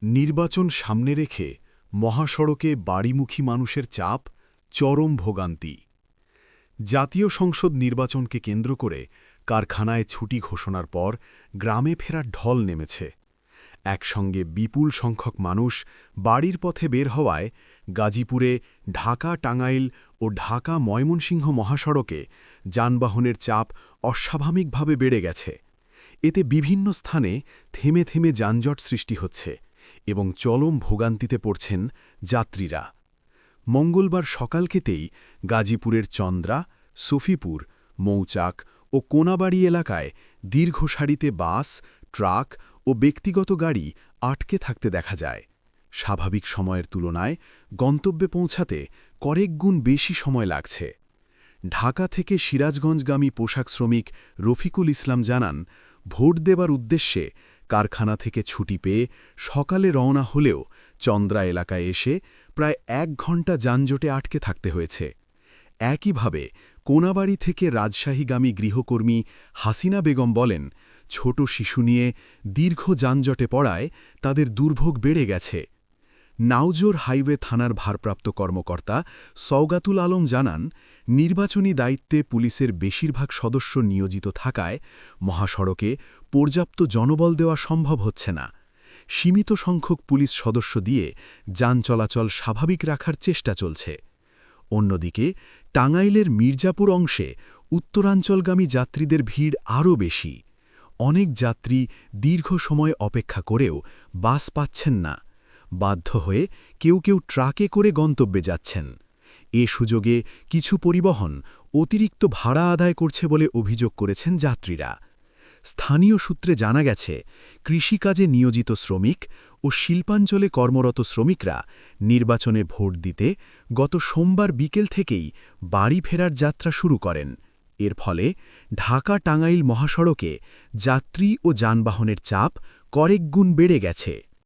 নির্বাচন সামনে রেখে মহাসড়কে বাড়িমুখী মানুষের চাপ, চরম ভোগান্তি। জাতীয় সংসদ নির্বাচনকে কেন্দ্র করে কারখানায় ছুটি ঘোষণার পর গ্রামে ফেরার ঢল নেমেছে। একসঙ্গে বিপুল সংখ্যক মানুষ বাড়ির পথে বের হওয়ায় গাজীপুরে ঢাকা-টাঙ্গাইল ও ঢাকা-ময়মনসিংহ মহাসড়কে যানবাহনের চাপ অস্বাভাবিকভাবে বেড়ে গেছে। এতে বিভিন্ন স্থানে থেমে থেমে যানজট সৃষ্টি হচ্ছে এবং চরম ভোগান্তিতে পড়ছেন যাত্রীরা। মঙ্গলবার সকালকেতেই গাজীপুরের চন্দ্রা, সফিপুর, মৌচাক ও কোনাবাড়ি এলাকায় দীর্ঘ সারিতে বাস, ট্রাক ও ব্যক্তিগত গাড়ি আটকে থাকতে দেখা যায়। স্বাভাবিক সময়ের তুলনায় গন্তব্যে পৌঁছাতে কয়েক গুণ বেশি সময় লাগছে। ঢাকা থেকে সিরাজগঞ্জগামী পোশাক শ্রমিক রফিকুল ইসলাম জানান, ভোট দেবার উদ্দেশ্যে কারখানা থেকে ছুটি পেয়ে সকালে রওনা হলেও চন্দ্রা এলাকায় এসে প্রায় ১ ঘণ্টা যানজটে আটকে থাকতে হয়েছে। একইভাবে কোনাবাড়ি থেকে রাজশাহীগামী গৃহকর্মী হাসিনা বেগম বলেন, ছোট শিশু নিয়ে দীর্ঘ যানজটে পড়ায় তাদের দুর্ভোগ বেড়ে গেছে। নাওজোর হাইওয়ে থানার ভারপ্রাপ্ত কর্মকর্তা সওগাতুল আলম জানান, নির্বাচনী দায়িত্বে পুলিশের বেশিরভাগ সদস্য নিয়োজিত থাকায় মহাসড়কে পর্যাপ্ত জনবল দেওয়া সম্ভব হচ্ছে না। সীমিত সংখ্যক পুলিশ সদস্য দিয়ে যান চলাচল স্বাভাবিক রাখার চেষ্টা চলছে। অন্যদিকে টাঙ্গাইলের মির্জাপুর অংশে উত্তরাঞ্চলগামী যাত্রীদের ভিড় আরও বেশি। অনেক যাত্রী দীর্ঘ সময় অপেক্ষা করেও বাস পাচ্ছেন না। বাধ্য হয়ে কেউ কেউ ট্রাকে করে গন্তব্যে যাচ্ছেন। এ সুযোগে কিছু পরিবহন অতিরিক্ত ভাড়া আদায় করছে বলে অভিযোগ করেছেন যাত্রীরা। স্থানীয় সূত্রে জানা গেছে, কৃষিকাজে নিয়োজিত শ্রমিক ও শিল্পাঞ্চলে কর্মরত শ্রমিকরা নির্বাচনে ভোট দিতে গত সোমবার বিকেল থেকেই বাড়ি ফেরার যাত্রা শুরু করেন। এর ফলে ঢাকা-টাঙ্গাইল মহাসড়কে যাত্রী ও যানবাহনের চাপ কয়েক গুণ বেড়ে গেছে।